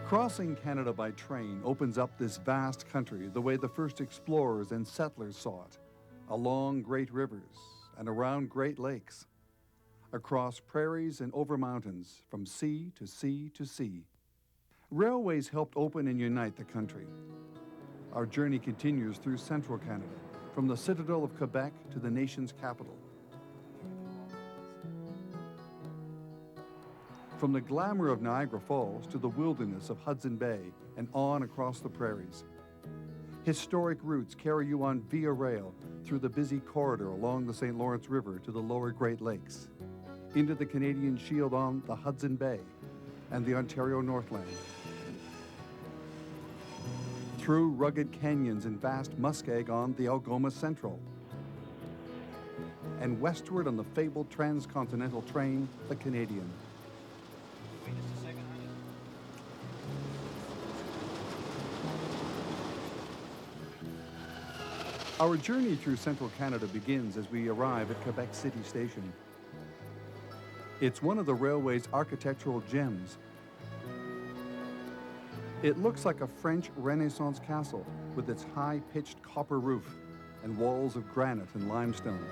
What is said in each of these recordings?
Crossing Canada by train opens up this vast country the way the first explorers and settlers saw it, along great rivers and around great lakes, across prairies and over mountains, from sea to sea to sea. Railways helped open and unite the country. Our journey continues through central Canada, from the citadel of Quebec to the nation's capital. From the glamour of Niagara Falls to the wilderness of Hudson Bay and on across the prairies. Historic routes carry you on via rail through the busy corridor along the St. Lawrence River to the lower Great Lakes, into the Canadian Shield on the Hudson Bay and the Ontario Northland, through rugged canyons and vast muskeg on the Algoma Central, and westward on the fabled transcontinental train, the Canadian. Wait just a second, honey. Our journey through central Canada begins as we arrive at Quebec City Station. It's one of the railway's architectural gems. It looks like a French Renaissance castle with its high-pitched copper roof and walls of granite and limestone.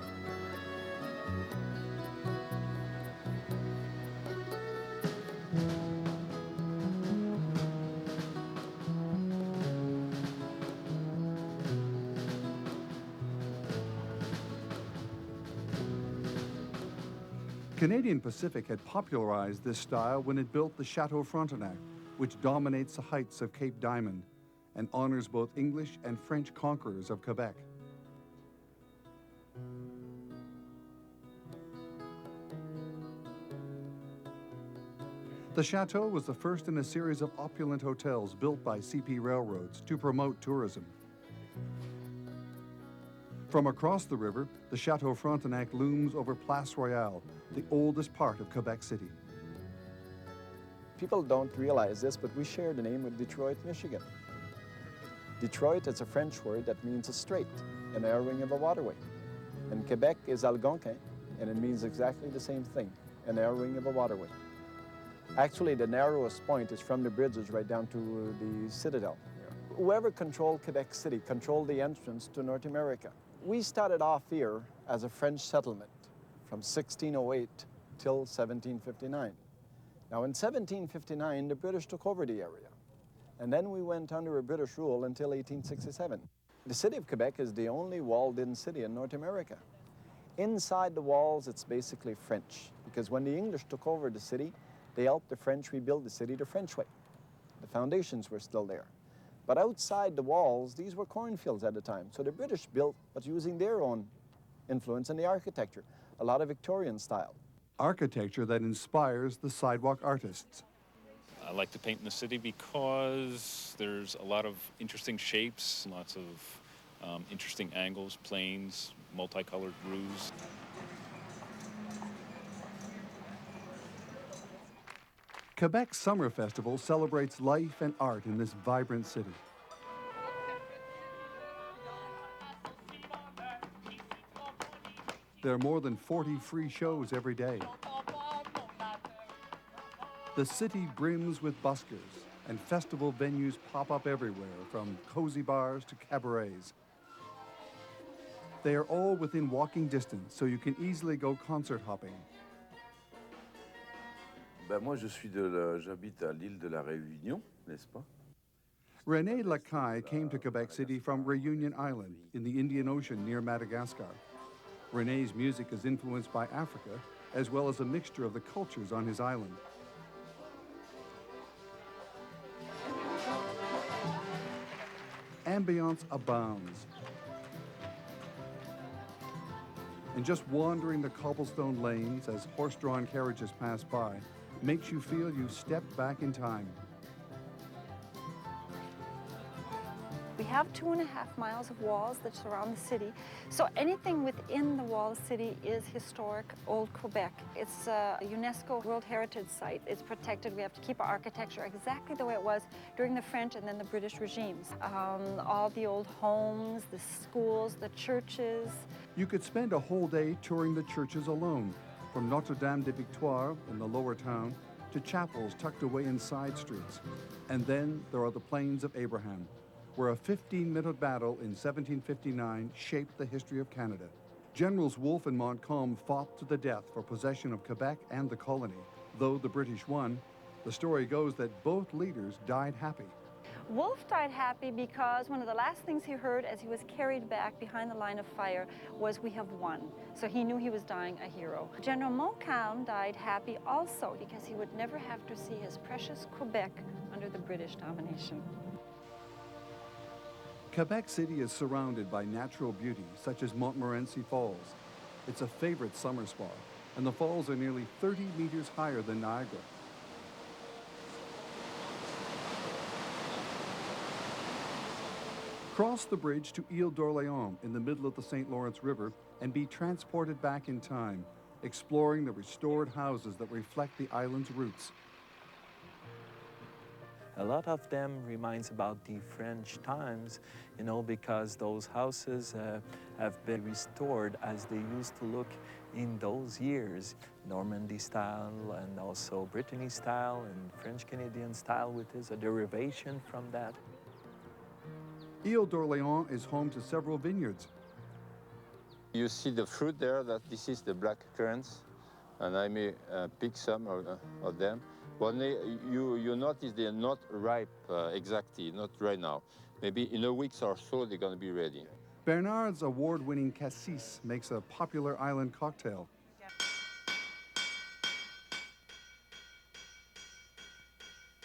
Canadian Pacific had popularized this style when it built the Chateau Frontenac, which dominates the heights of Cape Diamond and honors both English and French conquerors of Quebec. The Chateau was the first in a series of opulent hotels built by CP Railroads to promote tourism. From across the river, the Chateau Frontenac looms over Place Royale, the oldest part of Quebec City. People don't realize this, but we share the name with Detroit, Michigan. Detroit is a French word that means a strait, a narrowing of a waterway. And Quebec is Algonquin, and it means exactly the same thing, a narrowing of a waterway. Actually, the narrowest point is from the bridges right down to the citadel. Whoever controlled Quebec City controlled the entrance to North America. We started off here as a French settlement from 1608 till 1759. Now in 1759, the British took over the area. And then we went under a British rule until 1867. The city of Quebec is the only walled-in city in North America. Inside the walls, it's basically French, because when the English took over the city, they helped the French rebuild the city the French way. The foundations were still there. But outside the walls, these were cornfields at the time. So the British built, but using their own influence in the architecture, a lot of Victorian style. Architecture that inspires the sidewalk artists. I like to paint in the city because there's a lot of interesting shapes, lots of interesting angles, planes, multicolored roofs. Quebec's Summer Festival celebrates life and art in this vibrant city. There are more than 40 free shows every day. The city brims with buskers, and festival venues pop up everywhere, from cozy bars to cabarets. They are all within walking distance, so you can easily go concert hopping. Ben moi, j'habite à l'île de la Réunion, n'est-ce pas? René Lacaille came to Quebec City from Reunion Island in the Indian Ocean near Madagascar. René's music is influenced by Africa, as well as a mixture of the cultures on his island. Ambiance abounds. And just wandering the cobblestone lanes as horse-drawn carriages pass by makes you feel you've stepped back in time. We have 2.5 miles of walls that surround the city. So anything within the wall of the city is historic old Quebec. It's a UNESCO World Heritage Site. It's protected. We have to keep our architecture exactly the way it was during the French and then the British regimes. All the old homes, the schools, the churches. You could spend a whole day touring the churches alone, from Notre-Dame de Victoire in the lower town to chapels tucked away in side streets. And then there are the Plains of Abraham, where a 15-minute battle in 1759 shaped the history of Canada. Generals Wolfe and Montcalm fought to the death for possession of Quebec and the colony. Though the British won, the story goes that both leaders died happy. Wolfe died happy because one of the last things he heard as he was carried back behind the line of fire was, "We have won." So he knew he was dying a hero. General Montcalm died happy also because he would never have to see his precious Quebec under the British domination. Quebec City is surrounded by natural beauty, such as Montmorency Falls. It's a favorite summer spot, and the falls are nearly 30 meters higher than Niagara. Cross the bridge to Ile d'Orléans in the middle of the St. Lawrence River and be transported back in time, exploring the restored houses that reflect the island's roots. A lot of them reminds about the French times, you know, because those houses have been restored as they used to look in those years. Normandy style and also Brittany style and French Canadian style, which is a derivation from that. Ile d'Orléans is home to several vineyards. You see the fruit there, that this is the black currants, and I may pick some of them. But you notice they're not ripe exactly, not right now. Maybe in a week or so, they're going to be ready. Bernard's award-winning cassis makes a popular island cocktail.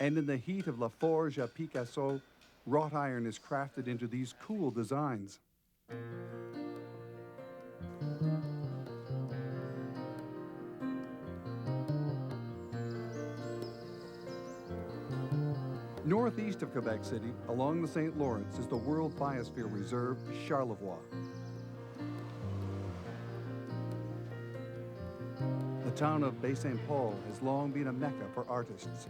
And in the heat of La Forge à Picasso, wrought iron is crafted into these cool designs. Northeast of Quebec City, along the St. Lawrence, is the World Biosphere Reserve, Charlevoix. The town of Baie-Saint-Paul has long been a mecca for artists.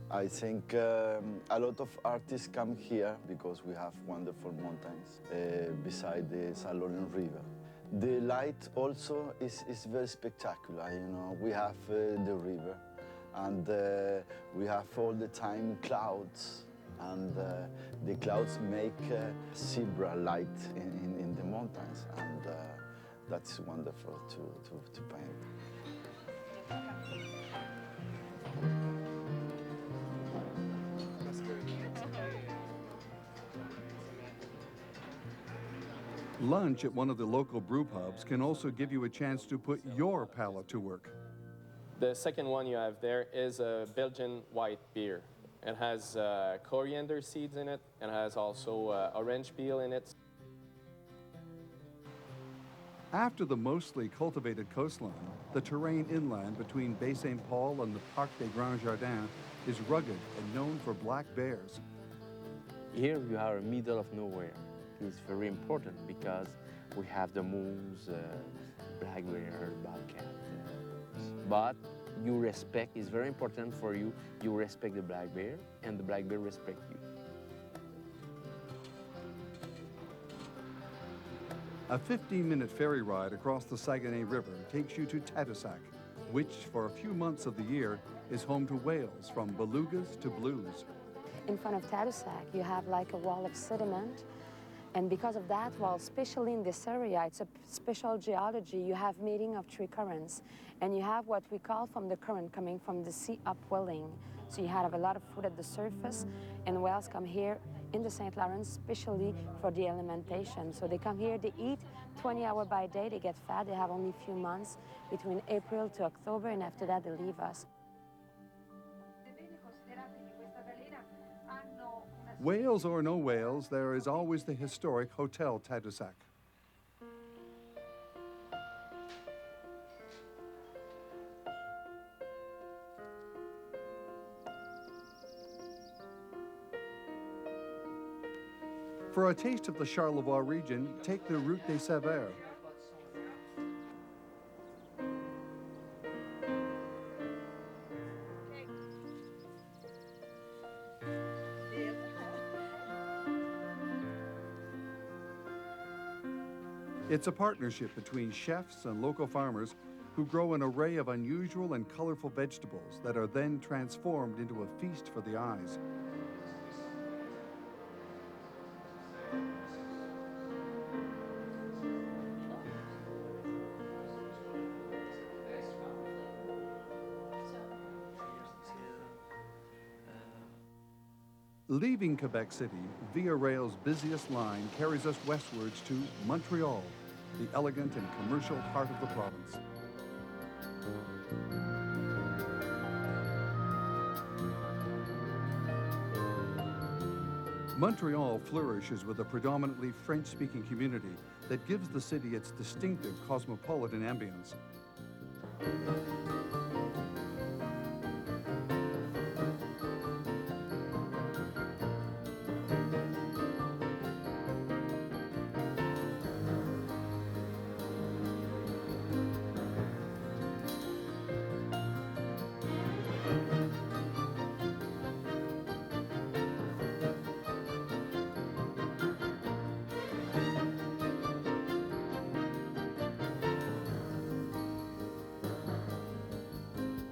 I think a lot of artists come here because we have wonderful mountains beside the St. Lawrence River. The light also is very spectacular, you know. We have the river, and we have all the time clouds, and the clouds make zebra light in the mountains, and that's wonderful to paint. Lunch at one of the local brew pubs can also give you a chance to put your palate to work. The second one you have there is a Belgian white beer. It has coriander seeds in it, and has also orange peel in it. After the mostly cultivated coastline, the terrain inland between Baie-Saint-Paul and the Parc des Grands Jardins is rugged and known for black bears. Here we are in the middle of nowhere. It's very important because we have the moose, black bear, bobcat. But you respect, it's very important for you, you respect the black bear, and the black bear respect you. A 15-minute ferry ride across the Saguenay River takes you to Tadoussac, which for a few months of the year is home to whales from belugas to blues. In front of Tadoussac, you have like a wall of sediment. And because of that, well, especially in this area, it's a special geology. You have meeting of three currents, and you have what we call from the current coming from the sea upwelling. So you have a lot of food at the surface, and whales come here in the St. Lawrence, especially for the alimentation. So they come here, they eat 20 hours by day, they get fat, they have only a few months between April to October, and after that they leave us. Whales or no whales, there is always the historic Hotel Tadoussac. For a taste of the Charlevoix region, take the Route des Saveurs. It's a partnership between chefs and local farmers who grow an array of unusual and colorful vegetables that are then transformed into a feast for the eyes. Leaving Quebec City, Via Rail's busiest line carries us westwards to Montreal, the elegant and commercial heart of the province. Montreal flourishes with a predominantly French-speaking community that gives the city its distinctive cosmopolitan ambience.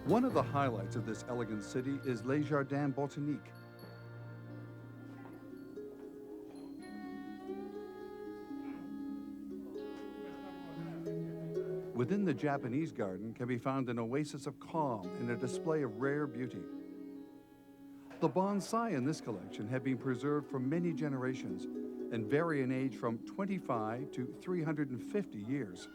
One of the highlights of this elegant city is Les Jardins Botaniques. Within the Japanese garden can be found an oasis of calm and a display of rare beauty. The bonsai in this collection have been preserved for many generations and vary in age from 25 to 350 years.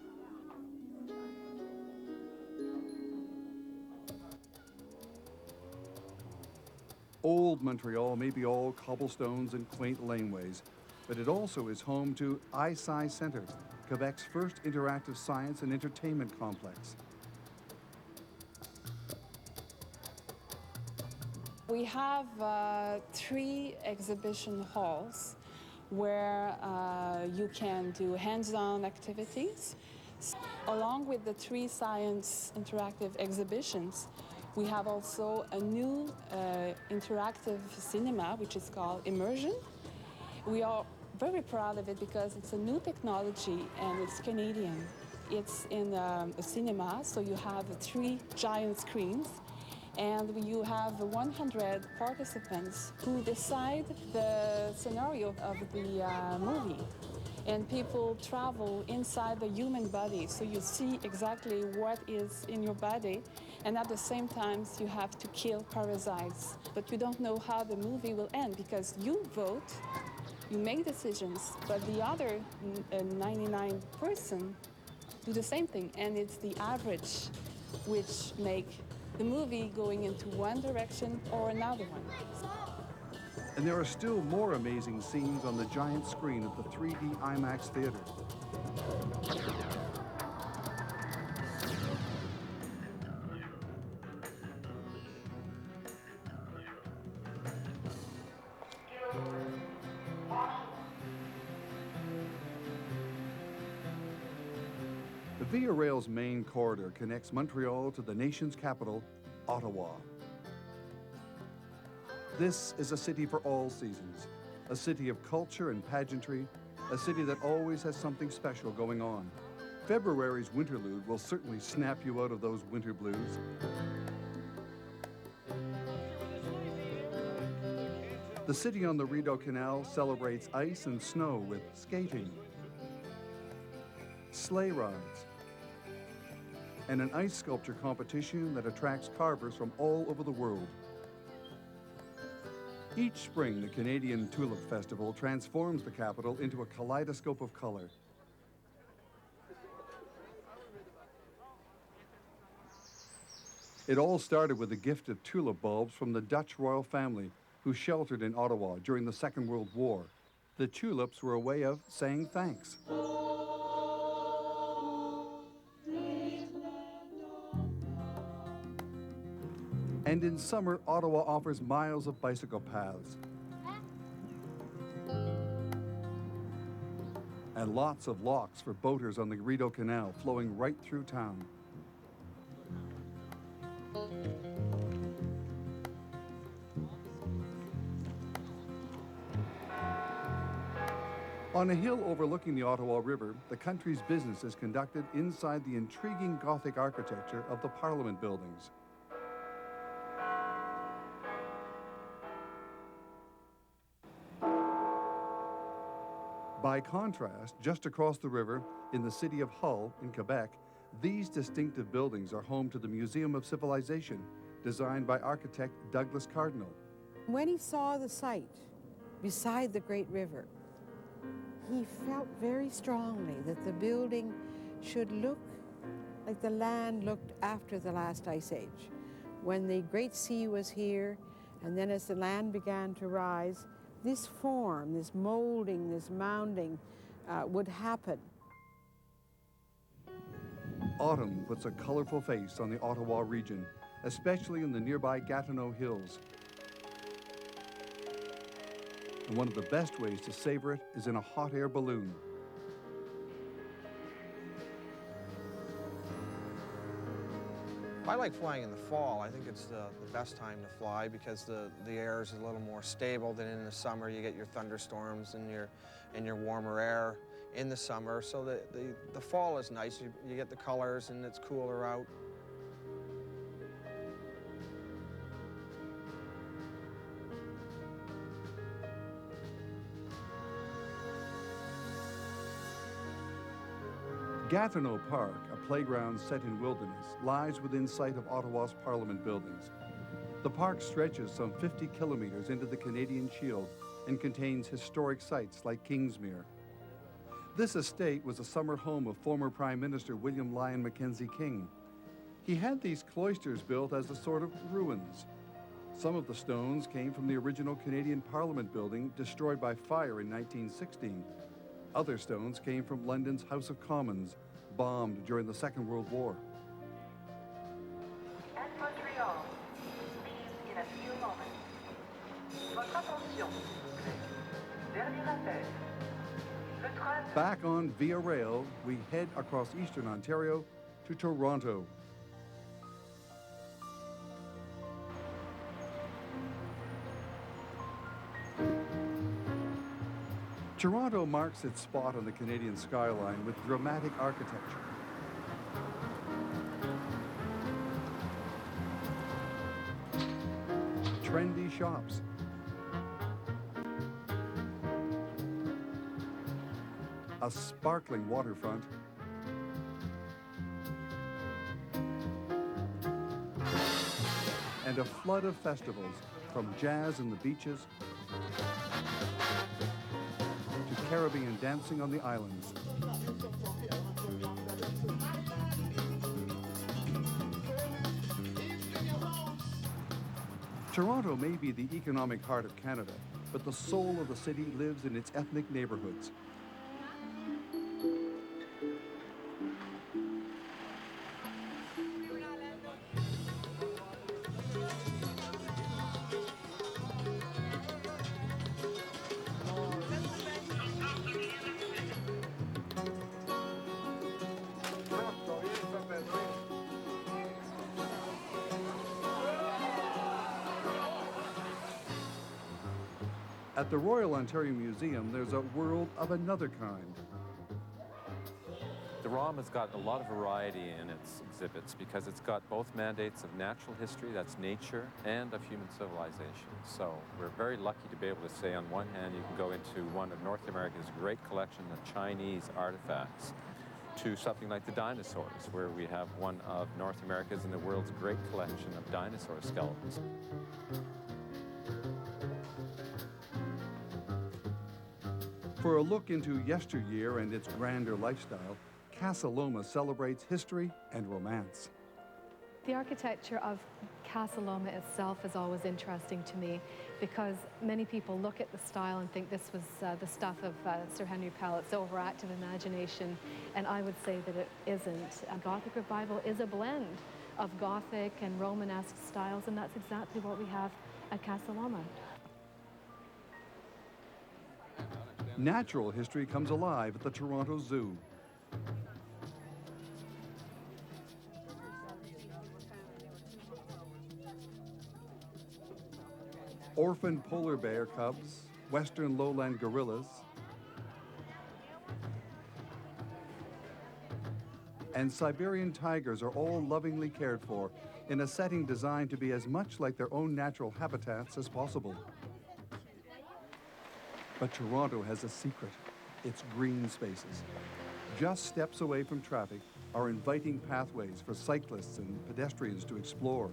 Old Montreal may be all cobblestones and quaint laneways, but it also is home to ISci Centre, Quebec's first interactive science and entertainment complex. We have 3 exhibition halls where you can do hands-on activities. Along with the 3 science interactive exhibitions, we have also a new interactive cinema, which is called Immersion. We are very proud of it because it's a new technology and it's Canadian. It's in a cinema, so you have 3 giant screens, and you have 100 participants who decide the scenario of the movie. And people travel inside the human body, so you see exactly what is in your body, and at the same time you have to kill parasites. But you don't know how the movie will end because you vote, you make decisions, but the other 99% do the same thing, and it's the average which make the movie going into one direction or another one. And there are still more amazing scenes on the giant screen of the 3D IMAX theater. The Via Rail's main corridor connects Montreal to the nation's capital, Ottawa. This is a city for all seasons, a city of culture and pageantry, a city that always has something special going on. February's Winterlude will certainly snap you out of those winter blues. The city on the Rideau Canal celebrates ice and snow with skating, sleigh rides, and an ice sculpture competition that attracts carvers from all over the world. Each spring, the Canadian Tulip Festival transforms the capital into a kaleidoscope of color. It all started with a gift of tulip bulbs from the Dutch royal family who sheltered in Ottawa during the Second World War. The tulips were a way of saying thanks. And in summer, Ottawa offers miles of bicycle paths and lots of locks for boaters on the Rideau Canal flowing right through town. On a hill overlooking the Ottawa River, the country's business is conducted inside the intriguing Gothic architecture of the Parliament buildings. By contrast, just across the river, in the city of Hull, in Quebec, these distinctive buildings are home to the Museum of Civilization, designed by architect Douglas Cardinal. When he saw the site beside the great river, he felt very strongly that the building should look like the land looked after the last ice age, when the Great Sea was here, and then as the land began to rise, this form, this molding, this mounding would happen. Autumn puts a colorful face on the Ottawa region, especially in the nearby Gatineau Hills. And one of the best ways to savor it is in a hot air balloon. I like flying in the fall. I think it's the best time to fly because the air is a little more stable than in the summer. You get your thunderstorms and your warmer air in the summer. So the fall is nice. You get the colors and it's cooler out. Gatineau Park, a playground set in wilderness, lies within sight of Ottawa's Parliament buildings. The park stretches some 50 kilometers into the Canadian Shield and contains historic sites like Kingsmere. This estate was a summer home of former Prime Minister William Lyon Mackenzie King. He had these cloisters built as a sort of ruins. Some of the stones came from the original Canadian Parliament building destroyed by fire in 1916. Other stones came from London's House of Commons, bombed during the Second World War. At Montreal, leave in a few moments. Votre attention, dernier appel. Le train. Back on Via Rail, we head across eastern Ontario to Toronto. Toronto marks its spot on the Canadian skyline with dramatic architecture. Trendy shops. A sparkling waterfront. And a flood of festivals, from jazz in the beaches Caribbean dancing on the islands. Toronto may be the economic heart of Canada, but the soul of the city lives in its ethnic neighborhoods. At the Royal Ontario Museum, there's a world of another kind. The ROM has got a lot of variety in its exhibits because it's got both mandates of natural history, that's nature, and of human civilization. So we're very lucky to be able to say on one hand you can go into one of North America's great collection of Chinese artifacts to something like the dinosaurs, where we have one of North America's and the world's great collection of dinosaur skeletons. For a look into yesteryear and its grander lifestyle, Casa Loma celebrates history and romance. The architecture of Casa Loma itself is always interesting to me because many people look at the style and think this was the stuff of Sir Henry Pellet's overactive imagination, and I would say that it isn't. A Gothic revival is a blend of Gothic and Romanesque styles, and that's exactly what we have at Casa Loma. Natural history comes alive at the Toronto Zoo. Orphan polar bear cubs, western lowland gorillas, and Siberian tigers are all lovingly cared for in a setting designed to be as much like their own natural habitats as possible. But Toronto has a secret: its green spaces. Just steps away from traffic are inviting pathways for cyclists and pedestrians to explore.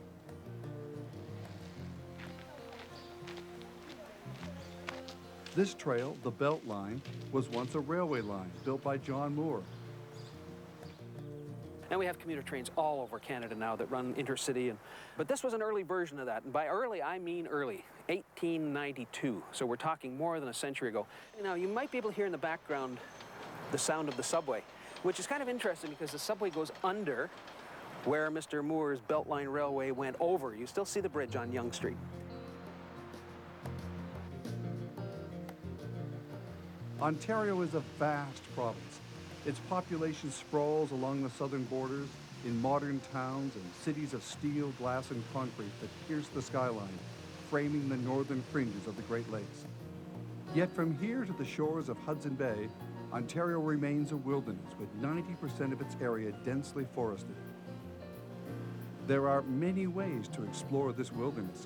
This trail, the Belt Line, was once a railway line built by John Moore. And we have commuter trains all over Canada now that run intercity. But this was an early version of that. And by early, I mean early, 1892. So we're talking more than a century ago. Now, you might be able to hear in the background the sound of the subway, which is kind of interesting because the subway goes under where Mr. Moore's Beltline Railway went over. You still see the bridge on Yonge Street. Ontario is a vast province. Its population sprawls along the southern borders in modern towns and cities of steel, glass, and concrete that pierce the skyline, framing the northern fringes of the Great Lakes. Yet from here to the shores of Hudson Bay, Ontario remains a wilderness with 90% of its area densely forested. There are many ways to explore this wilderness.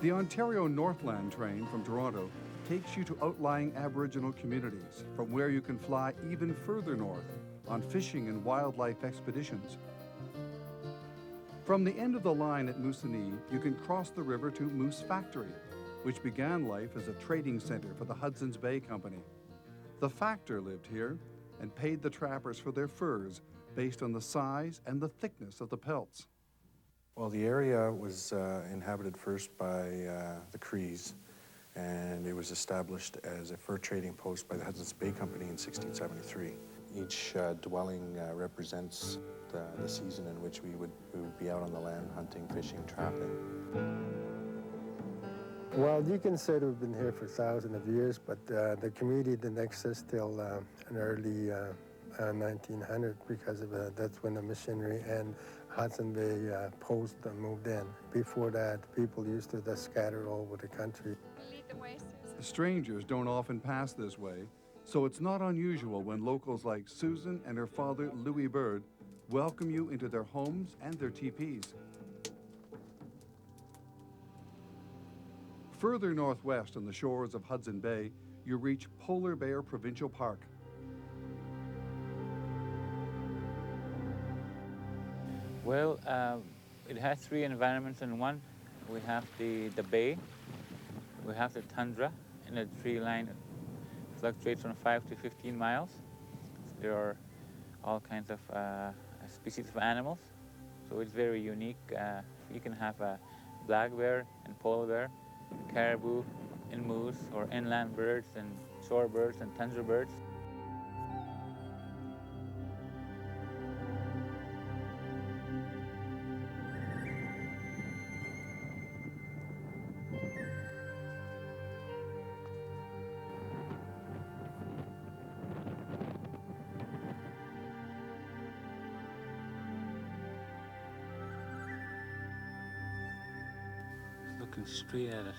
The Ontario Northland train from Toronto takes you to outlying Aboriginal communities, from where you can fly even further north on fishing and wildlife expeditions. From the end of the line at Moosonee, you can cross the river to Moose Factory, which began life as a trading center for the Hudson's Bay Company. The factor lived here and paid the trappers for their furs based on the size and the thickness of the pelts. Well, the area was inhabited first by the Crees, and it was established as a fur trading post by the Hudson's Bay Company in 1673. Each dwelling represents the season in which we would be out on the land hunting, fishing, trapping. Well, you can say we've been here for thousands of years, but the community didn't exist till an early 1900 because of that's when the missionary and Hudson Bay Post moved in. Before that, people used to just scatter all over the country. Strangers don't often pass this way, so it's not unusual when locals like Susan and her father, Louis Bird, welcome you into their homes and their teepees. Further northwest on the shores of Hudson Bay, you reach Polar Bear Provincial Park. Well, it has three environments in one. We have the bay, we have the tundra, and the tree line fluctuates from 5 to 15 miles. There are all kinds of species of animals, so it's very unique. You can have a black bear and polar bear, caribou and moose, or inland birds and shorebirds and tundra birds. Looking straight at it.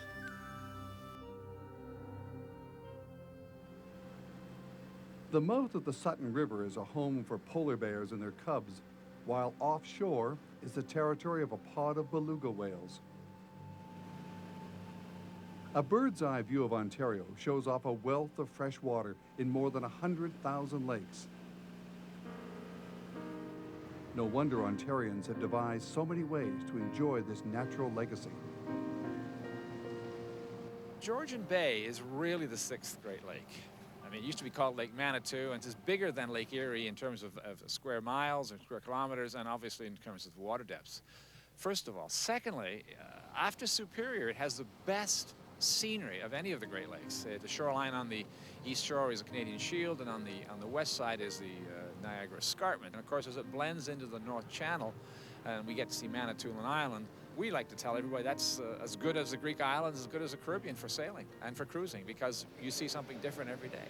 The mouth of the Sutton River is a home for polar bears and their cubs, while offshore is the territory of a pod of beluga whales. A bird's eye view of Ontario shows off a wealth of fresh water in more than 100,000 lakes. No wonder Ontarians have devised so many ways to enjoy this natural legacy. Georgian Bay is really the sixth Great Lake. I mean, it used to be called Lake Manitou, and it's bigger than Lake Erie in terms of square miles and square kilometers, and obviously in terms of water depths. First of all. Secondly, after Superior, it has the best scenery of any of the Great Lakes. The shoreline on the east shore is the Canadian Shield, and on the west side is the Niagara Escarpment. And of course, as it blends into the North Channel, and we get to see Manitoulin Island, we like to tell everybody that's as good as the Greek islands, as good as the Caribbean for sailing and for cruising, because you see something different every day.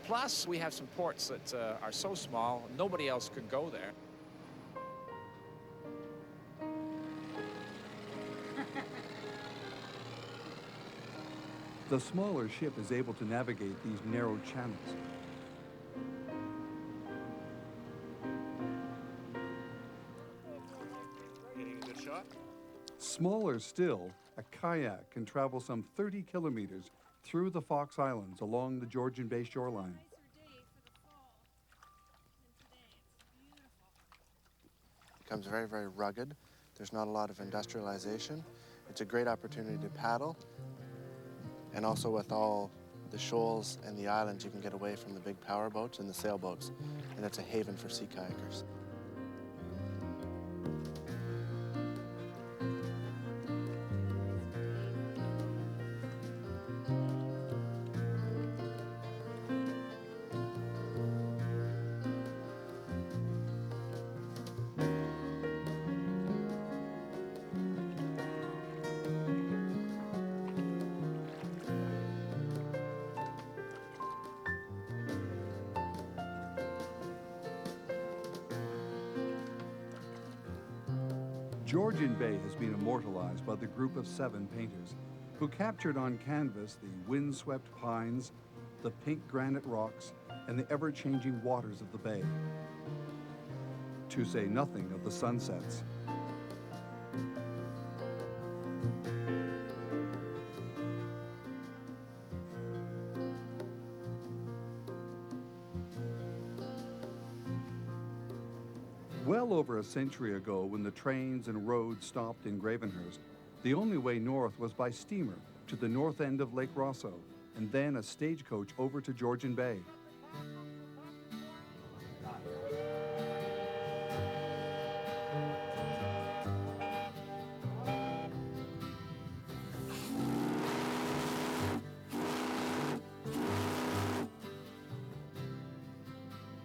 Plus, we have some ports that are so small, nobody else could go there. The smaller ship is able to navigate these narrow channels. Smaller still, a kayak can travel some 30 kilometers through the Fox Islands along the Georgian Bay shoreline. It becomes very, very rugged. There's not a lot of industrialization. It's a great opportunity to paddle. And also with all the shoals and the islands, you can get away from the big power boats and the sailboats. And it's a haven for sea kayakers. Georgian Bay has been immortalized by the group of 7 painters who captured on canvas the windswept pines, the pink granite rocks, and the ever-changing waters of the bay. To say nothing of the sunsets. Well over a century ago, when the trains and roads stopped in Gravenhurst, the only way north was by steamer to the north end of Lake Rosso, and then a stagecoach over to Georgian Bay.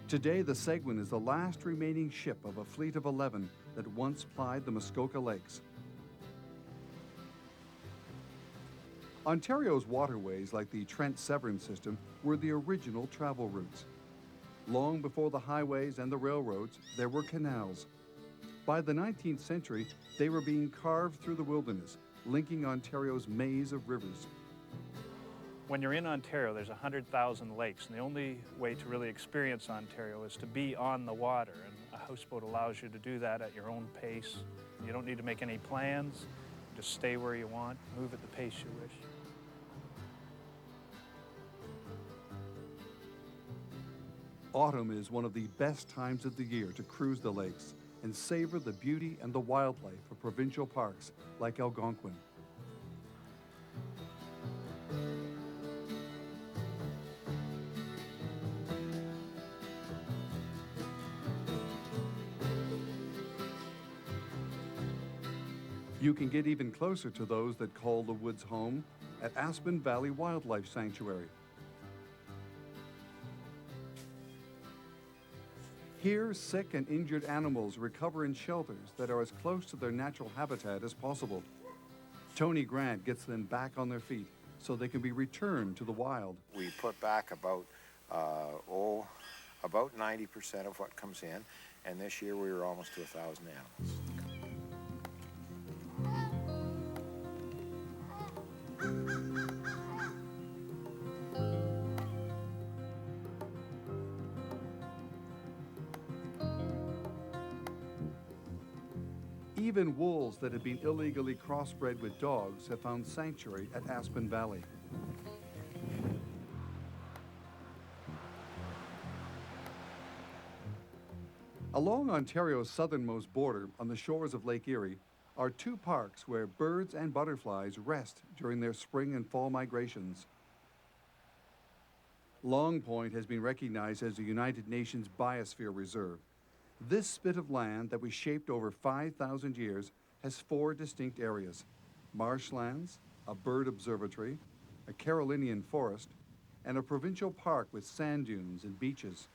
Today, the Seguin is the last remaining ship of a fleet of 11 that once plied the Muskoka Lakes. Ontario's waterways, like the Trent-Severn system, were the original travel routes. Long before the highways and the railroads, there were canals. By the 19th century, they were being carved through the wilderness, linking Ontario's maze of rivers. When you're in Ontario, there's 100,000 lakes, and the only way to really experience Ontario is to be on the water, and a houseboat allows you to do that at your own pace. You don't need to make any plans. Just stay where you want, move at the pace you wish. Autumn is one of the best times of the year to cruise the lakes and savor the beauty and the wildlife of provincial parks like Algonquin. You can get even closer to those that call the woods home at Aspen Valley Wildlife Sanctuary. Here, sick and injured animals recover in shelters that are as close to their natural habitat as possible. Tony Grant gets them back on their feet so they can be returned to the wild. We put back about 90% of what comes in, and this year we were almost to 1,000 animals. Even wolves that had been illegally crossbred with dogs have found sanctuary at Aspen Valley. Along Ontario's southernmost border on the shores of Lake Erie are 2 parks where birds and butterflies rest during their spring and fall migrations. Long Point has been recognized as a United Nations Biosphere Reserve. This spit of land that was shaped over 5,000 years has 4 distinct areas: marshlands, a bird observatory, a Carolinian forest, and a provincial park with sand dunes and beaches.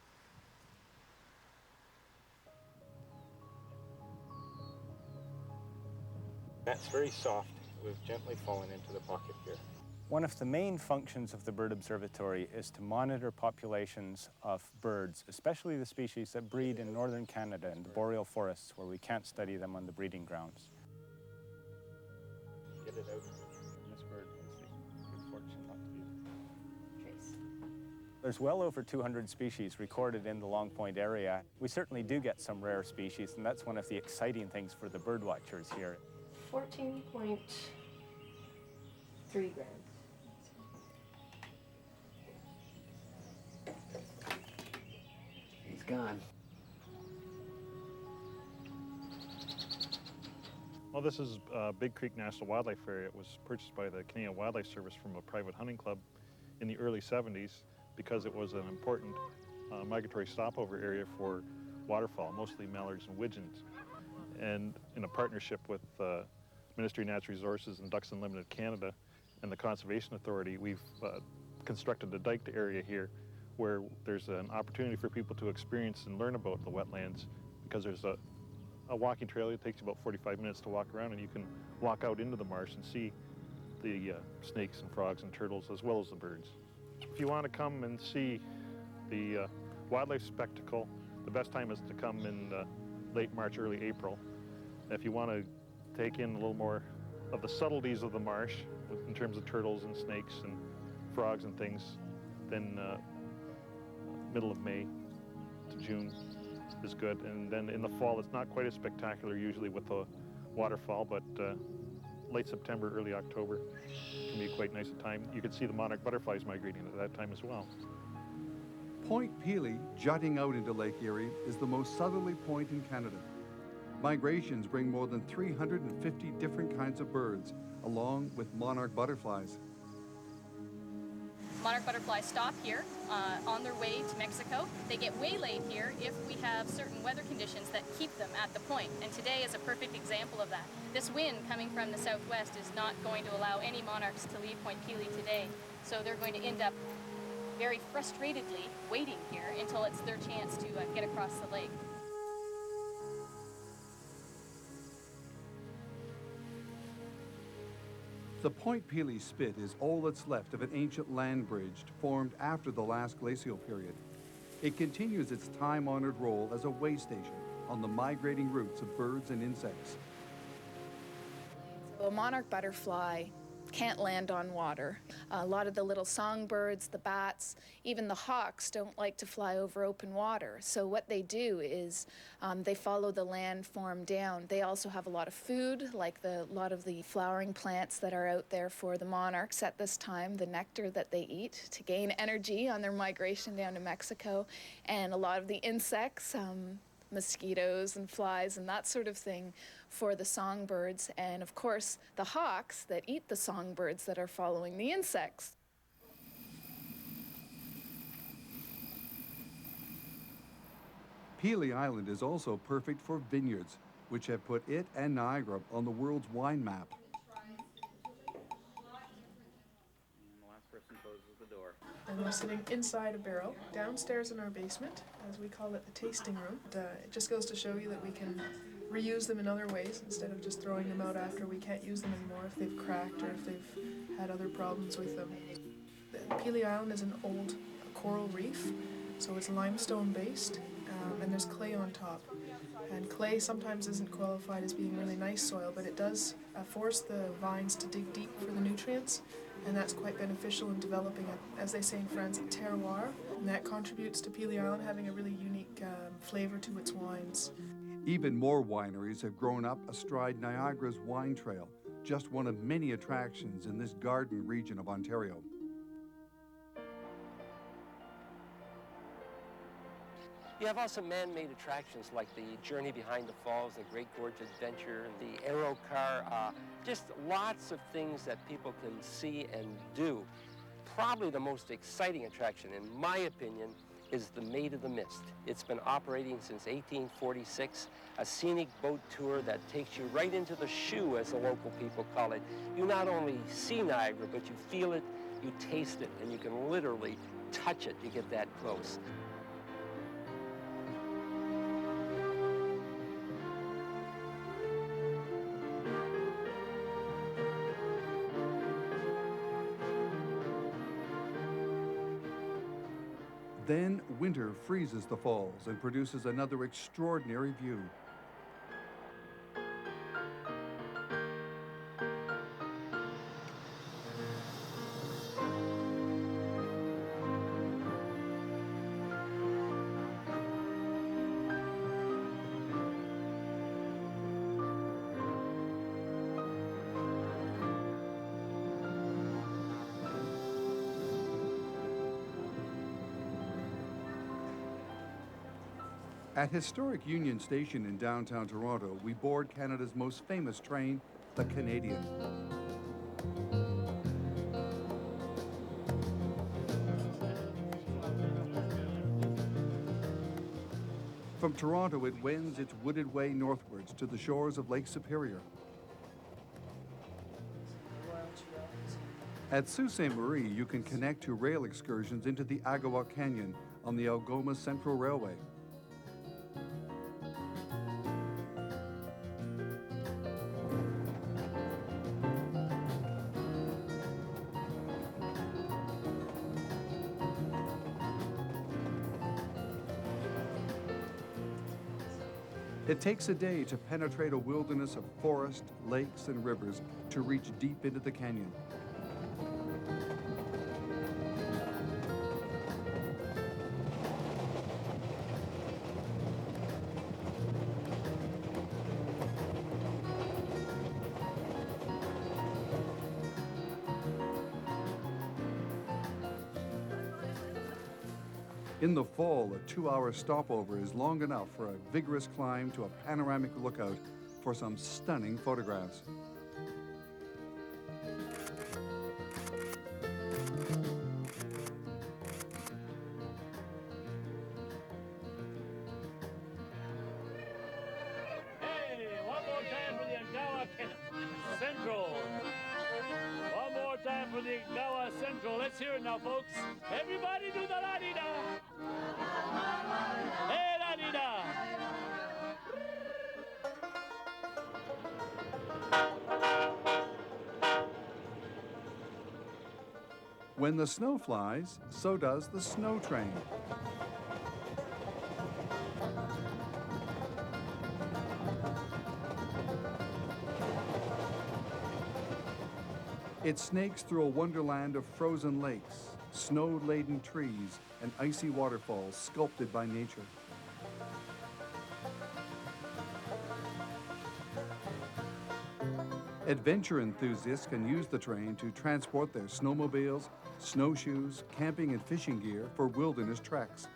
That's very soft. It was gently falling into the pocket here. One of the main functions of the Bird Observatory is to monitor populations of birds, especially the species that breed in northern Canada in the boreal forests where we can't study them on the breeding grounds. Get it out. This bird has the good fortune not to be there. There's well over 200 species recorded in the Long Point area. We certainly do get some rare species, and that's one of the exciting things for the bird watchers here. 14.3 grams. He's gone. Well, this is Big Creek National Wildlife Area. It was purchased by the Canadian Wildlife Service from a private hunting club in the early 70s because it was an important migratory stopover area for waterfowl, mostly mallards and widgeons. And in a partnership with Ministry of Natural Resources and Ducks Unlimited Canada and the Conservation Authority, we've constructed a diked area here where there's an opportunity for people to experience and learn about the wetlands because there's a walking trail. It takes you about 45 minutes to walk around, and you can walk out into the marsh and see the snakes and frogs and turtles as well as the birds. If you want to come and see the wildlife spectacle, the best time is to come in late March, early April. If you want to take in a little more of the subtleties of the marsh in terms of turtles and snakes and frogs and things, then middle of May to June is good. And then in the fall, it's not quite as spectacular usually with the waterfall, but late September, early October can be quite nice a time. You can see the monarch butterflies migrating at that time as well. Point Pelee, jutting out into Lake Erie, is the most southerly point in Canada. Migrations bring more than 350 different kinds of birds, along with monarch butterflies. Monarch butterflies stop here on their way to Mexico. They get waylaid here if we have certain weather conditions that keep them at the point. And today is a perfect example of that. This wind coming from the southwest is not going to allow any monarchs to leave Point Pelee today. So they're going to end up very frustratedly waiting here until it's their chance to get across the lake. The Point Pelee Spit is all that's left of an ancient land bridge formed after the last glacial period. It continues its time-honored role as a way station on the migrating routes of birds and insects. A monarch butterfly can't land on water. A lot of the little songbirds, the bats, even the hawks don't like to fly over open water. So what they do is they follow the landform down. They also have a lot of food, like a lot of the flowering plants that are out there for the monarchs at this time, the nectar that they eat to gain energy on their migration down to Mexico, and a lot of the insects, mosquitoes and flies and that sort of thing for the songbirds, and of course the hawks that eat the songbirds that are following the insects. Pelee Island is also perfect for vineyards, which have put it and Niagara on the world's wine map. And we're sitting inside a barrel, downstairs in our basement, as we call it the tasting room. It just goes to show you that we can reuse them in other ways instead of just throwing them out after we can't use them anymore if they've cracked or if they've had other problems with them. Pelee Island is an old coral reef, so it's limestone based, and there's clay on top. And clay sometimes isn't qualified as being really nice soil, but it does force the vines to dig deep for the nutrients, and that's quite beneficial in developing, as they say in France, a terroir, and that contributes to Pelee Island having a really unique flavor to its wines. Even more wineries have grown up astride Niagara's wine trail, just one of many attractions in this garden region of Ontario. You have also man-made attractions like the Journey Behind the Falls, the Great Gorge Adventure, the Aero Car, just lots of things that people can see and do. Probably the most exciting attraction, in my opinion, is the Maid of the Mist. It's been operating since 1846, a scenic boat tour that takes you right into the shoe, as the local people call it. You not only see Niagara, but you feel it, you taste it, and you can literally touch it. You get that close. Then winter freezes the falls and produces another extraordinary view. At historic Union Station in downtown Toronto, we board Canada's most famous train, the Canadian. From Toronto, it wends its wooded way northwards to the shores of Lake Superior. At Sault Ste. Marie, you can connect to rail excursions into the Agawa Canyon on the Algoma Central Railway. It takes a day to penetrate a wilderness of forest, lakes, and rivers to reach deep into the canyon. In the fall, a 2-hour stopover is long enough for a vigorous climb to a panoramic lookout for some stunning photographs. Hey, one more time for the Agawa Central. One more time for the Agawa Central. Let's hear it now, folks. Everybody do the la-di-da. Hey, la-di-da. When the snow flies, so does the snow train. It snakes through a wonderland of frozen lakes, snow-laden trees, and icy waterfalls sculpted by nature. Adventure enthusiasts can use the train to transport their snowmobiles, snowshoes, camping and fishing gear for wilderness treks.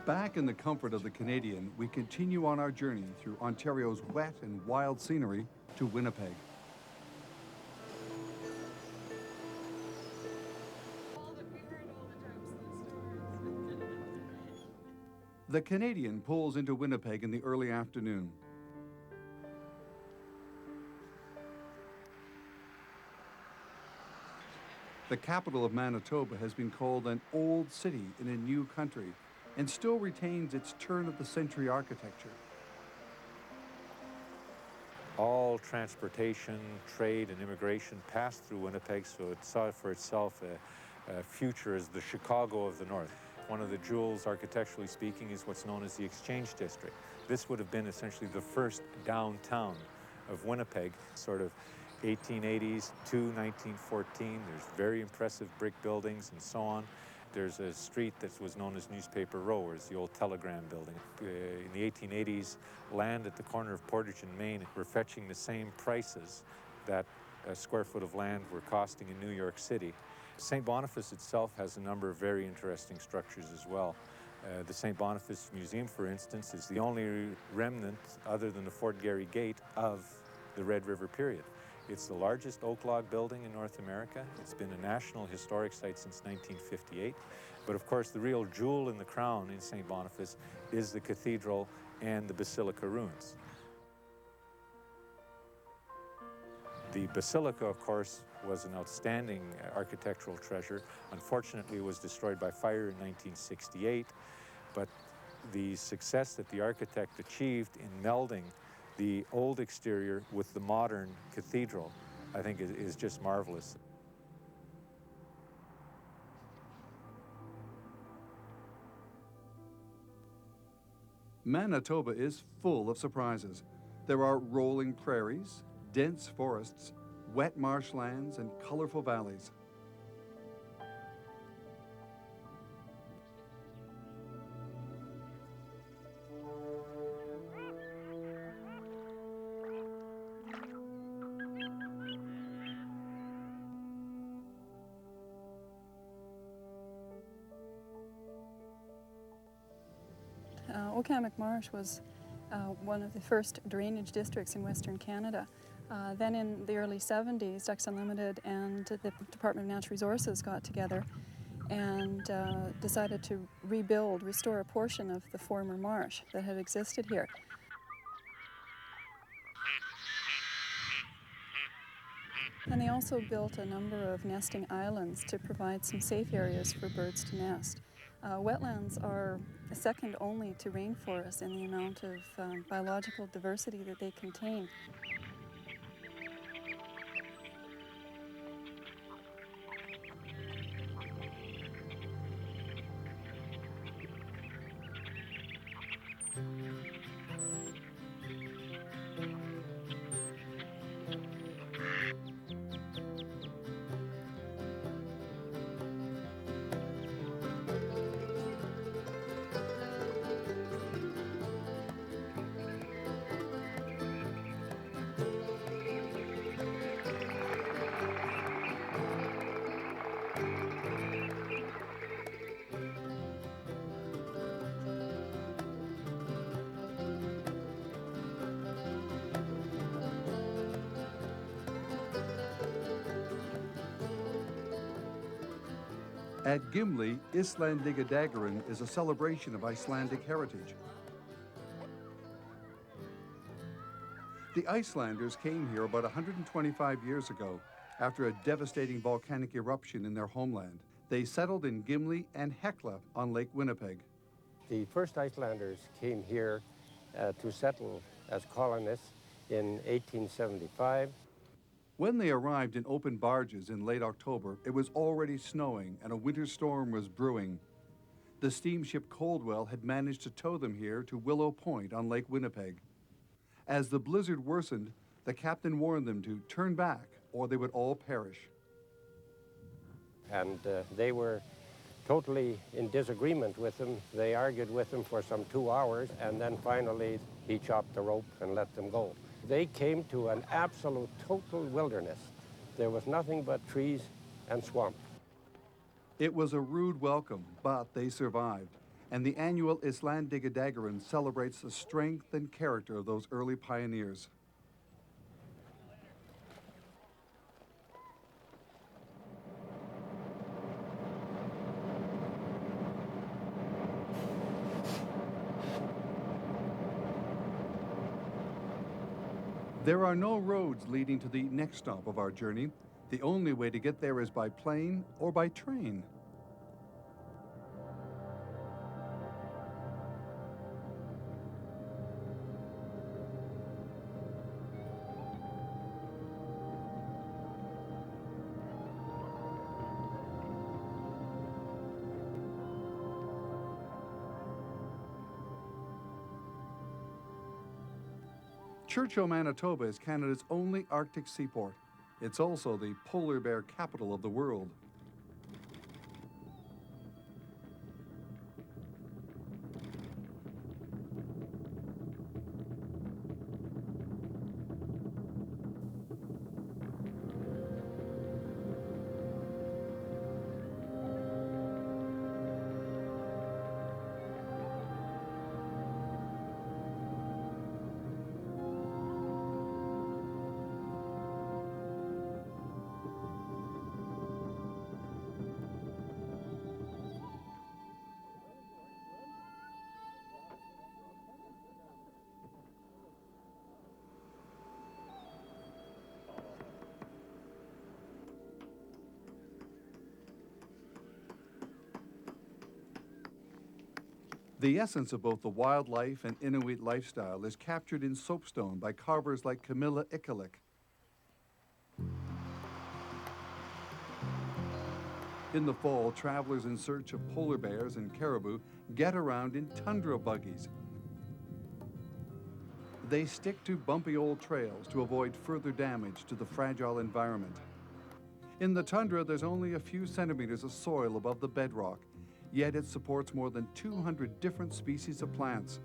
Back in the comfort of the Canadian, we continue on our journey through Ontario's wet and wild scenery to Winnipeg. The Canadian pulls into Winnipeg in the early afternoon. The capital of Manitoba has been called an old city in a new country and still retains its turn-of-the-century architecture. All transportation, trade, and immigration passed through Winnipeg, so it saw for itself a future as the Chicago of the North. One of the jewels, architecturally speaking, is what's known as the Exchange District. This would have been essentially the first downtown of Winnipeg, sort of 1880s to 1914. There's very impressive brick buildings and so on. There's a street that was known as Newspaper Row, or as the old Telegram Building. In the 1880s, land at the corner of Portage and Main were fetching the same prices that a square foot of land were costing in New York City. St. Boniface itself has a number of very interesting structures as well. The St. Boniface Museum, for instance, is the only remnant, other than the Fort Garry Gate, of the Red River period. It's the largest oak log building in North America. It's been a National Historic Site since 1958. But of course, the real jewel in the crown in St. Boniface is the cathedral and the basilica ruins. The basilica, of course, was an outstanding architectural treasure. Unfortunately, it was destroyed by fire in 1968, but the success that the architect achieved in melding the old exterior with the modern cathedral, I think, is just marvelous. Manitoba is full of surprises. There are rolling prairies, dense forests, wet marshlands, and colorful valleys. Okanagan Marsh was one of the first drainage districts in Western Canada. Then in the early 70s, Ducks Unlimited and the Department of Natural Resources got together and decided to restore a portion of the former marsh that had existed here. And they also built a number of nesting islands to provide some safe areas for birds to nest. Wetlands are second only to rainforests in the amount of biological diversity that they contain. At Gimli, Íslandingadagurinn is a celebration of Icelandic heritage. The Icelanders came here about 125 years ago after a devastating volcanic eruption in their homeland. They settled in Gimli and Hekla on Lake Winnipeg. The first Icelanders came here to settle as colonists in 1875. When they arrived in open barges in late October, it was already snowing and a winter storm was brewing. The steamship Coldwell had managed to tow them here to Willow Point on Lake Winnipeg. As the blizzard worsened, the captain warned them to turn back or they would all perish. And they were totally in disagreement with him. They argued with him for some 2 hours, and then finally he chopped the rope and let them go. They came to an absolute total wilderness. There was nothing but trees and swamp. It was a rude welcome, but they survived. And the annual Íslandingadagurinn celebrates the strength and character of those early pioneers. There are no roads leading to the next stop of our journey. The only way to get there is by plane or by train. Churchill, Manitoba is Canada's only Arctic seaport. It's also the polar bear capital of the world. The essence of both the wildlife and Inuit lifestyle is captured in soapstone by carvers like Camilla Ikelik. In the fall, travelers in search of polar bears and caribou get around in tundra buggies. They stick to bumpy old trails to avoid further damage to the fragile environment. In the tundra, there's only a few centimeters of soil above the bedrock, yet it supports more than 200 different species of plants.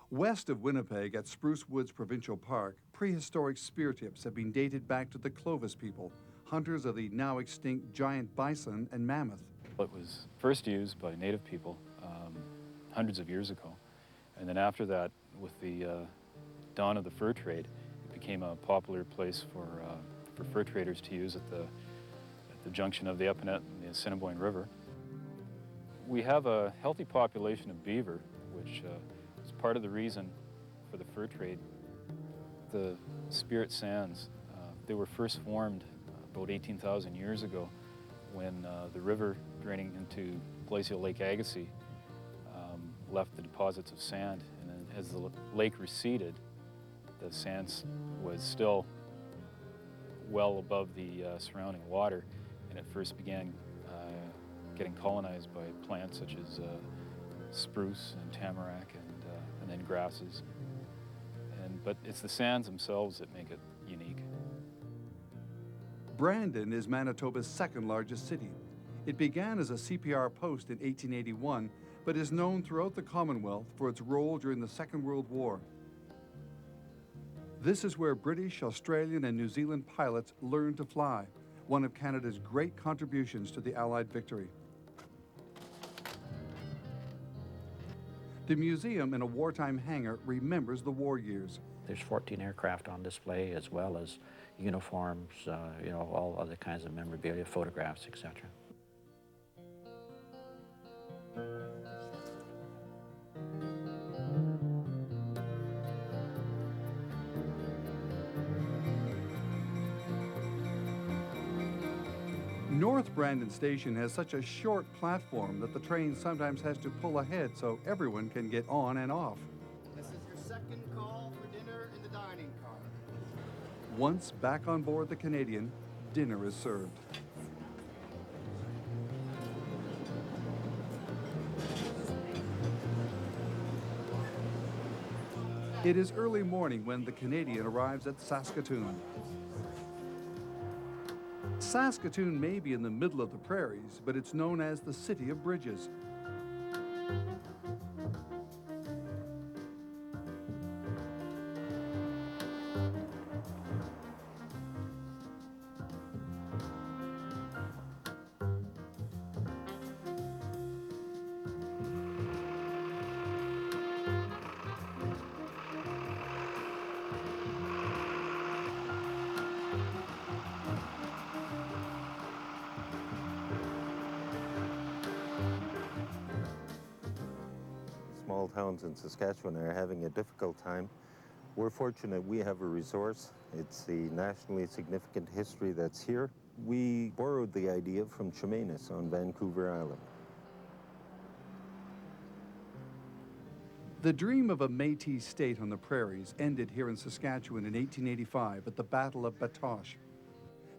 West of Winnipeg at Spruce Woods Provincial Park, prehistoric spear tips have been dated back to the Clovis people, hunters of the now extinct giant bison and mammoth. It was first used by native people hundreds of years ago. And then after that, with the dawn of the fur trade, it became a popular place for fur traders to use at the junction of the Epinette and the Assiniboine River. We have a healthy population of beaver, which is part of the reason for the fur trade. The Spirit Sands, they were first formed about 18,000 years ago when the river draining into glacial Lake Agassiz left the deposits of sand, and then as the lake receded, the sands was still well above the surrounding water, and it first began getting colonized by plants such as spruce and tamarack and then grasses. But it's the sands themselves that make it unique. Brandon is Manitoba's second largest city. It began as a CPR post in 1881, but is known throughout the Commonwealth for its role during the Second World War. This is where British, Australian, and New Zealand pilots learned to fly, one of Canada's great contributions to the Allied victory. The museum in a wartime hangar remembers the war years. There's 14 aircraft on display, as well as uniforms, all other kinds of memorabilia, photographs, etc. North Brandon Station has such a short platform that the train sometimes has to pull ahead so everyone can get on and off. This is your second call for dinner in the dining car. Once back on board the Canadian, dinner is served. It is early morning when the Canadian arrives at Saskatoon. Saskatoon may be in the middle of the prairies, but it's known as the City of Bridges. Small towns in Saskatchewan are having a difficult time. We're fortunate we have a resource. It's the nationally significant history that's here. We borrowed the idea from Chemainus on Vancouver Island. The dream of a Métis state on the prairies ended here in Saskatchewan in 1885 at the Battle of Batoche.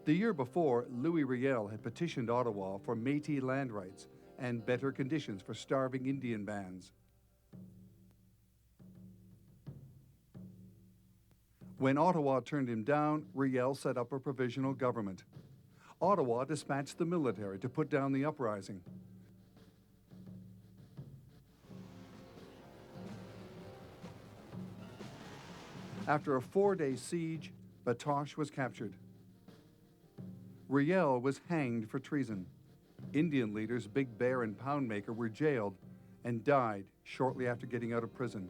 The year before, Louis Riel had petitioned Ottawa for Métis land rights and better conditions for starving Indian bands. When Ottawa turned him down, Riel set up a provisional government. Ottawa dispatched the military to put down the uprising. After a 4-day siege, Batoche was captured. Riel was hanged for treason. Indian leaders Big Bear and Poundmaker were jailed and died shortly after getting out of prison.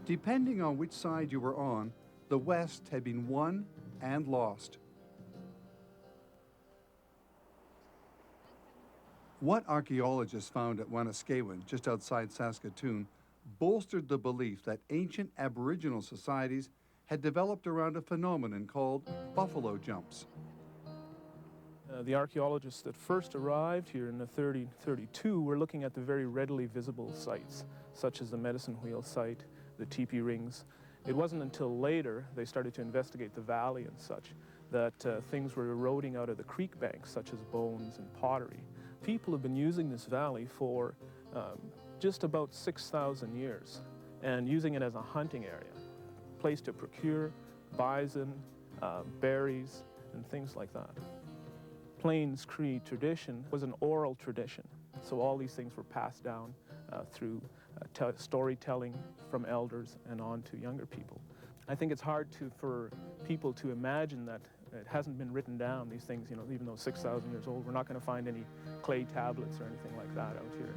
Depending on which side you were on, the West had been won and lost. What archaeologists found at Wanaskewin, just outside Saskatoon, bolstered the belief that ancient Aboriginal societies had developed around a phenomenon called buffalo jumps. The archaeologists that first arrived here in the 3032 were looking at the very readily visible sites, such as the Medicine Wheel site, the teepee rings. It wasn't until later they started to investigate the valley and such that things were eroding out of the creek banks, such as bones and pottery. People have been using this valley for just about 6,000 years and using it as a hunting area, place to procure bison, berries, and things like that. Plains Cree tradition was an oral tradition, so all these things were passed down through storytelling from elders and on to younger people. I think it's hard for people to imagine that it hasn't been written down, these things, you know, even though 6,000 years old. We're not going to find any clay tablets or anything like that out here.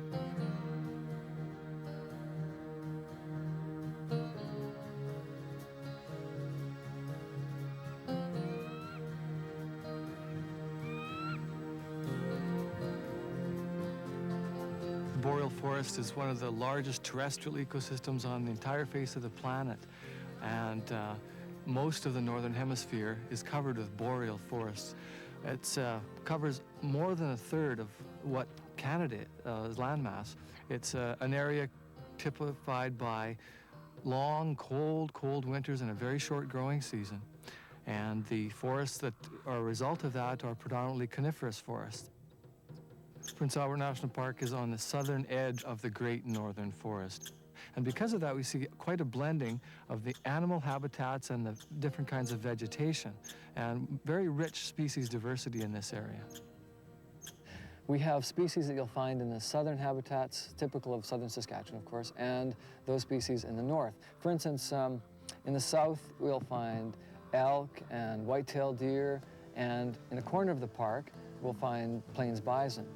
The boreal forest is one of the largest terrestrial ecosystems on the entire face of the planet, and most of the northern hemisphere is covered with boreal forests. It covers more than a third of what Canada's landmass. It's an area typified by long, cold winters and a very short growing season. And the forests that are a result of that are predominantly coniferous forests. Prince Albert National Park is on the southern edge of the Great Northern Forest. And because of that, we see quite a blending of the animal habitats and the different kinds of vegetation, and very rich species diversity in this area. We have species that you'll find in the southern habitats, typical of southern Saskatchewan, of course, and those species in the north. For instance, in the south, we'll find elk and white-tailed deer, and in a corner of the park, we'll find plains bison.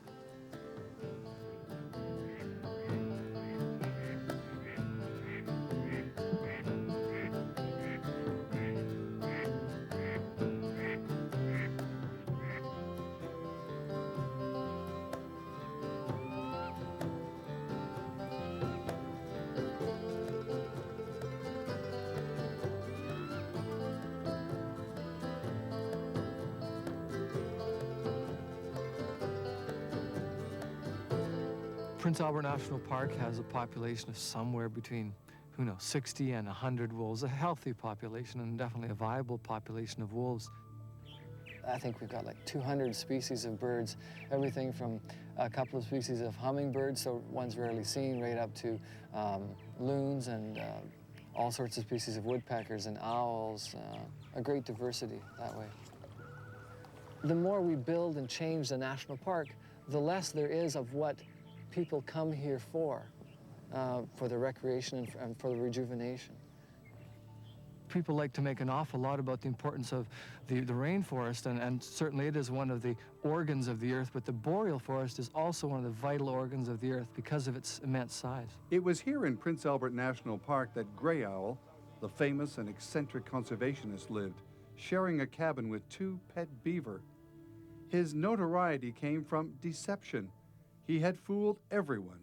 Prince Albert National Park has a population of somewhere between, 60 and 100 wolves, a healthy population and definitely a viable population of wolves. I think we've got like 200 species of birds, everything from a couple of species of hummingbirds, so ones rarely seen, right up to loons and all sorts of species of woodpeckers and owls, a great diversity that way. The more we build and change the national park, the less there is of what people come here for the recreation and for the rejuvenation. People like to make an awful lot about the importance of the rainforest, and certainly it is one of the organs of the earth, but the boreal forest is also one of the vital organs of the earth because of its immense size. It was here in Prince Albert National Park that Grey Owl, the famous and eccentric conservationist, lived, sharing a cabin with 2 pet beaver. His notoriety came from deception. He had fooled everyone.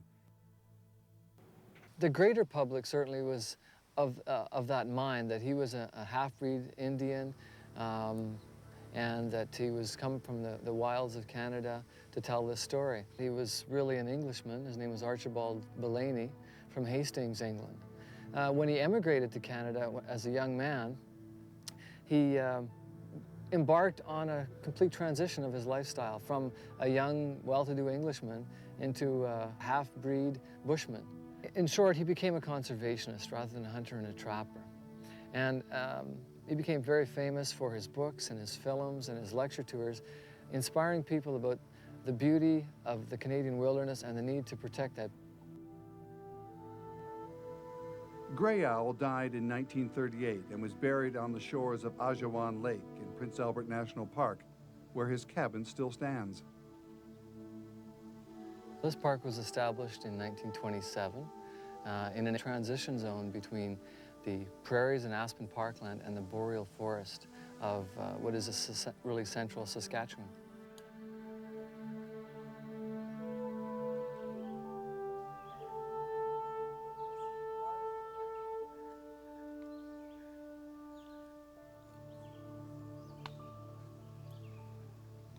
The greater public certainly was of that mind, that he was a half-breed Indian, and that he was coming from the wilds of Canada to tell this story. He was really an Englishman. His name was Archibald Bellany from Hastings, England. When he emigrated to Canada as a young man, he embarked on a complete transition of his lifestyle from a young, well-to-do Englishman into a half-breed bushman. In short, he became a conservationist rather than a hunter and a trapper. And he became very famous for his books and his films and his lecture tours, inspiring people about the beauty of the Canadian wilderness and the need to protect that. Grey Owl died in 1938 and was buried on the shores of Ajawan Lake in Prince Albert National Park, where his cabin still stands. This park was established in 1927 in a transition zone between the prairies and aspen parkland and the boreal forest of what is really central Saskatchewan.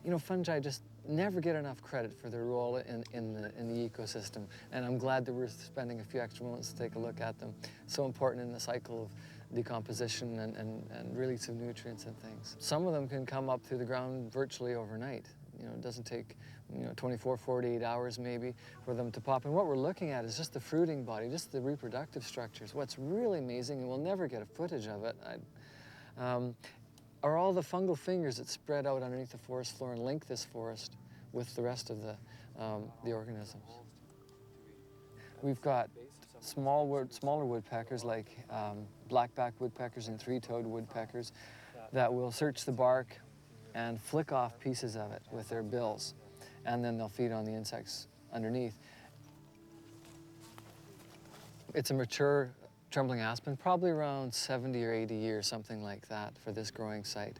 You know, fungi just never get enough credit for their role in the ecosystem, and I'm glad that we're spending a few extra moments to take a look at them. So important in the cycle of decomposition and release of nutrients and things. Some of them can come up through the ground virtually overnight. You know, it doesn't take 24, 48 hours maybe for them to pop. And what we're looking at is just the fruiting body, just the reproductive structures. What's really amazing, and we'll never get a footage of it, are all the fungal fingers that spread out underneath the forest floor and link this forest with the rest of the organisms. We've got smaller woodpeckers like blackback woodpeckers and three-toed woodpeckers that will search the bark and flick off pieces of it with their bills, and then they'll feed on the insects underneath. It's a mature trembling aspen, probably around 70 or 80 years, something like that, for this growing site.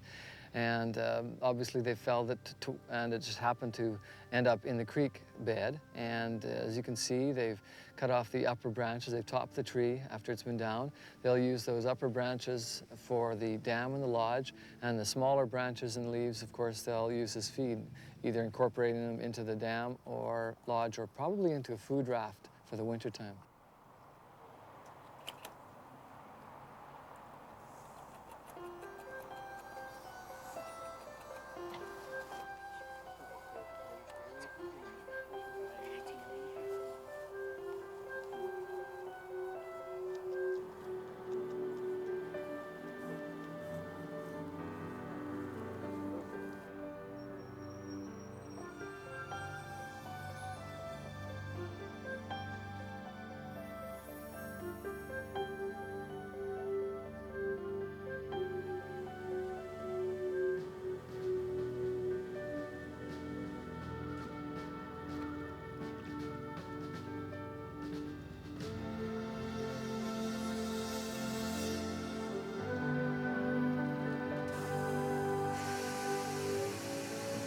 And obviously they felled it, and it just happened to end up in the creek bed. And as you can see, they've cut off the upper branches. They've topped the tree after it's been down. They'll use those upper branches for the dam and the lodge, and the smaller branches and leaves, of course, they'll use as feed, either incorporating them into the dam or lodge, or probably into a food raft for the wintertime.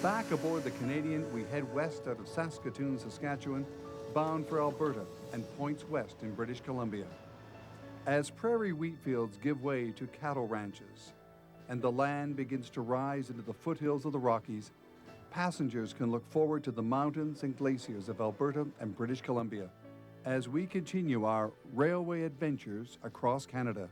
Back aboard the Canadian, we head west out of Saskatoon, Saskatchewan, bound for Alberta and points west in British Columbia. As prairie wheat fields give way to cattle ranches and the land begins to rise into the foothills of the Rockies, passengers can look forward to the mountains and glaciers of Alberta and British Columbia as we continue our railway adventures across Canada.